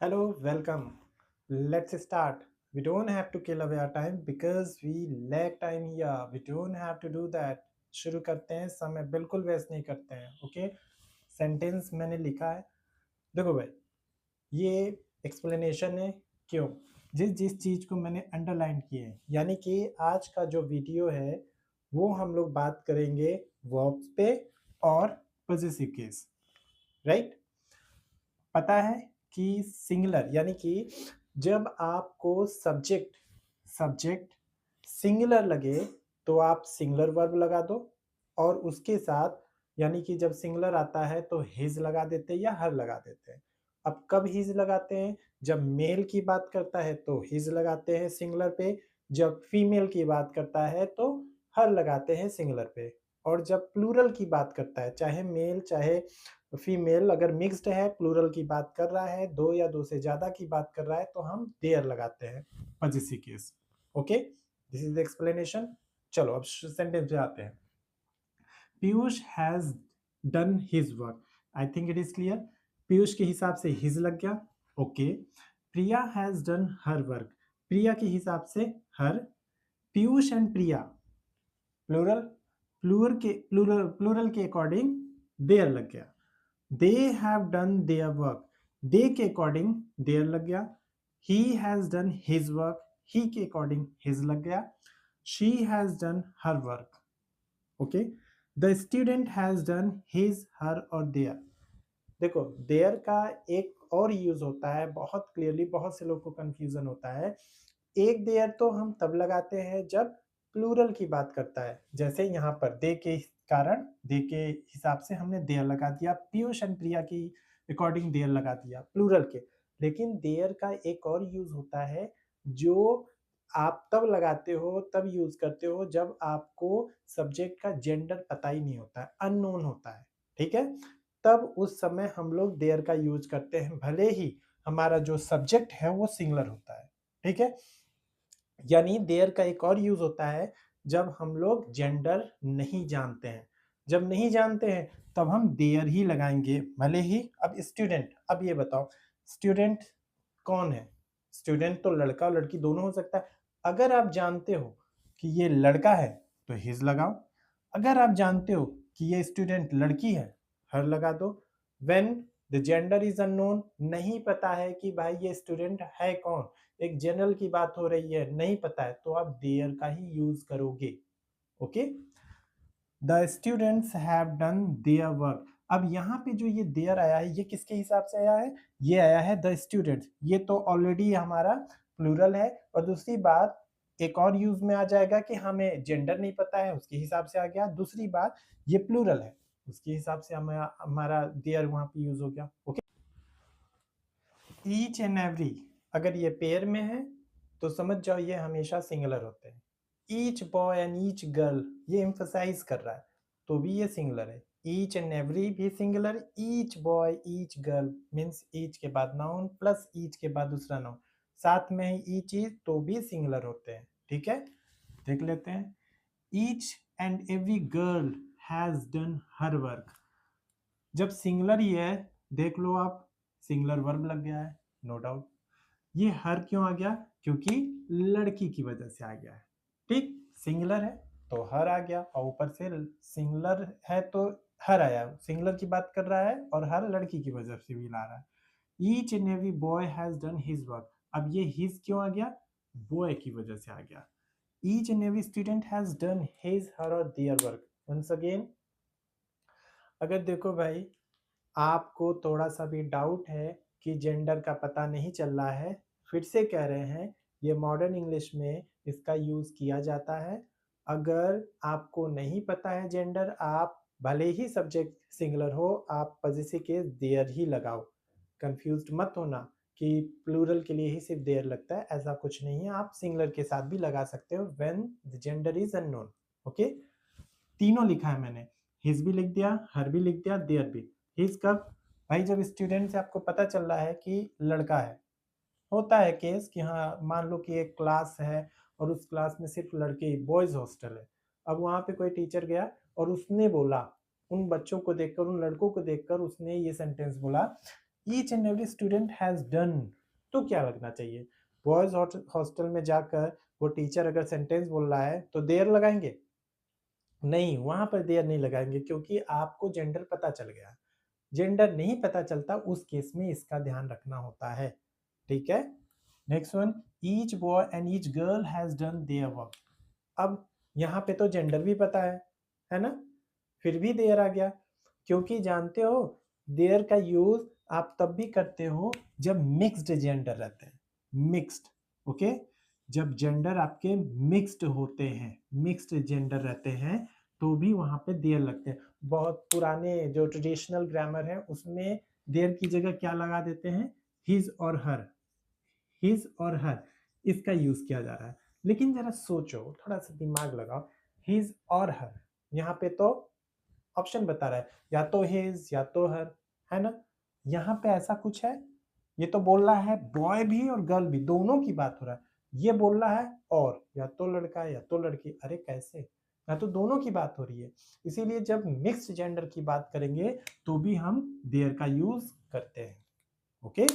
Hello, welcome. Let's start. We don't have to kill away our time because we lack time here. We don't have to do that. शुरू करते हैं, समय बिल्कुल waste नहीं करते हैं. ओके, सेंटेंस मैंने लिखा है. देखो भाई, ये एक्सप्लेनेशन है. क्यों? जिस जिस चीज़ को मैंने अंडरलाइन किए हैं, यानी कि आज का जो वीडियो है वो हम लोग बात करेंगे वर्ब्स पे और पॉजेसिव केस. राइट? पता है कि सिंगुलर यानी कि जब आपको सब्जेक्ट सब्जेक्ट सिंगुलर लगे तो आप सिंगुलर वर्ब लगा दो और उसके साथ यानी कि जब सिंगुलर आता है तो हिज लगा देते हैं या हर लगा देते हैं. अब कब हिज लगाते हैं? जब मेल की बात करता है तो हिज लगाते हैं सिंगुलर पे. जब फीमेल की बात करता है तो हर लगाते हैं सिंगुलर पे. और जब प्लूरल की बात करता है, चाहे मेल चाहे फीमेल, अगर मिक्स्ड है, प्लूरल की बात कर रहा है, दो या दो से ज्यादा की बात कर रहा है, तो हम देयर लगाते हैं possessive case. Okay, this is the explanation. चलो अब सेंटेंस पे आते हैं. Piyush has done his work. I think it is clear. Piyush के हिसाब से हिज लग गया. Okay. Priya has done her work. Priya के हिसाब से her. Piyush and Priya plural. Plural के अकॉर्डिंग देयर लग गया. They have done their work. They के अकॉर्डिंग देयर लग गया. He has done his work. ही के अकॉर्डिंग हिज लग गया. She has done her work. Okay. The student has done his her और देयर. देखो, देयर का एक और यूज होता है, बहुत क्लियरली बहुत से लोग को कंफ्यूजन होता है. एक देयर तो हम तब लगाते हैं जब प्लूरल की बात करता है, जैसे यहाँ पर दे के कारण, दे के हिसाब से हमने देयर लगा दिया. पीयूष एंड प्रिया की अकॉर्डिंग देयर लगा दिया प्लूरल के. लेकिन देयर का एक और यूज होता है जो आप तब लगाते हो, तब यूज करते हो जब आपको सब्जेक्ट का जेंडर पता ही नहीं होता है, अननोन होता है. ठीक है, तब उस समय हम लोग देयर का यूज करते हैं, भले ही हमारा जो सब्जेक्ट है वो सिंगुलर होता है. ठीक है, यानी देयर का एक और यूज होता है जब हम लोग जेंडर नहीं जानते हैं. जब नहीं जानते हैं तब हम देयर ही लगाएंगे, भले ही. अब स्टूडेंट, अब ये बताओ स्टूडेंट कौन है? स्टूडेंट तो लड़का और लड़की दोनों हो सकता है. अगर आप जानते हो कि ये लड़का है तो हिज लगाओ. अगर आप जानते हो कि ये स्टूडेंट लड़की है, हर लगा दो. When the gender is unknown, नहीं पता है कि भाई ये स्टूडेंट है कौन, एक जनरल की बात हो रही है, नहीं पता है, तो आप देयर का ही यूज करोगे. Okay. The students have done their work. अब यहाँ पे जो ये देयर आया है, ये किसके हिसाब से आया है? ये आया है द स्टूडेंट्स. ये तो ऑलरेडी हमारा प्लूरल है. और दूसरी बात, एक और यूज में आ जाएगा कि हमें जेंडर नहीं पता है, उसके हिसाब से आ गया. दूसरी बात, ये प्लूरल है, उसके हिसाब से हमारा देयर वहां पे यूज हो गया. ओके. ईच एंड एवरी, अगर ये पेयर में है तो समझ जाओ ये हमेशा सिंगुलर होते हैं. Each boy and each girl, ये एम्फसाइज कर रहा है, तो भी ये सिंगुलर है. ईच एंड एवरी भी singular. Each boy each girl means each के बाद नाउन प्लस ईच के बाद दूसरा नाउन, साथ में ही ईच इज, तो भी सिंगुलर होते हैं. ठीक है, देख लेते हैं. Each and every girl has done her work. जब सिंगुलर ही है, देख लो आप, सिंगुलर वर्ब लग गया है, नो डाउट. ये हर क्यों आ गया? क्योंकि लड़की की वजह से आ गया है. ठीक, सिंगुलर है तो हर आ गया, और ऊपर से सिंगुलर है तो हर आया. सिंगुलर की बात कर रहा है और हर लड़की की वजह से भी ला रहा है. Each and every boy has done his work. अब ये हिज क्यों आ गया? बॉय की वजह से आ गया. Each and every student has done his her और देयर वर्क. वंस अगेन, अगर देखो भाई, आपको थोड़ा सा भी डाउट है कि जेंडर का पता नहीं चल रहा है, फिर से कह रहे हैं, ये मॉडर्न इंग्लिश में इसका यूज किया जाता है. अगर आपको नहीं पता है जेंडर, आप भले ही सब्जेक्ट सिंगुलर हो, आप पॉजेसिव केस देयर ही लगाओ. कंफ्यूज्ड मत होना कि प्लूरल के लिए ही सिर्फ देयर लगता है, ऐसा कुछ नहीं है. आप सिंगुलर के साथ भी लगा सकते हो when the gender is unknown. Okay, तीनों लिखा है मैंने, हिज भी लिख दिया, हर भी लिख दिया, देयर भी. हिज कब? भाई जब स्टूडेंट से आपको पता चल रहा है कि लड़का है. होता है केस कि हाँ, मान लो कि एक क्लास है और उस क्लास में सिर्फ लड़के, बॉयज हॉस्टल है. अब वहां पे कोई टीचर गया और उसने बोला, उन बच्चों को देखकर, उन लड़कों को देखकर उसने ये सेंटेंस बोला each and every student has done, तो क्या लगना चाहिए? बॉयज हॉस्टल में जाकर वो टीचर अगर सेंटेंस बोल रहा है तो देयर लगाएंगे? नहीं, वहां पर देयर नहीं लगाएंगे, क्योंकि आपको जेंडर पता चल गया। जेंडर नहीं पता चलता उस केस में इसका ध्यान रखना होता है, ठीक है। Next one, each boy and each girl has done their work. अब यहाँ पे तो जेंडर भी पता है ना, फिर भी देयर आ गया, क्योंकि जानते हो देयर का यूज आप तब भी करते हो जब मिक्स्ड जेंडर रहते हैं, मिक्स्ड, ओके। जब जेंडर आपके मिक्स्ड होते हैं, मिक्स्ड जेंडर रहते हैं, तो भी वहां पे देयर लगते हैं। बहुत पुराने जो ट्रेडिशनल ग्रामर है उसमें देयर की जगह क्या लगा देते हैं? हिज और हर, हिज और हर, इसका यूज किया जा रहा है। लेकिन जरा सोचो, थोड़ा सा दिमाग लगाओ, हिज और हर, यहाँ पे तो ऑप्शन बता रहा है, या तो हिज या तो हर, है ना। यहाँ पे ऐसा कुछ है? ये तो बोल रहा है बॉय भी और गर्ल भी, दोनों की बात हो रहा है। ये बोल रहा है और, या तो लड़का है या तो लड़की, अरे कैसे? या तो दोनों की बात हो रही है। इसीलिए जब मिक्स्ड जेंडर की बात करेंगे तो भी हम देयर का यूज करते हैं, ओके।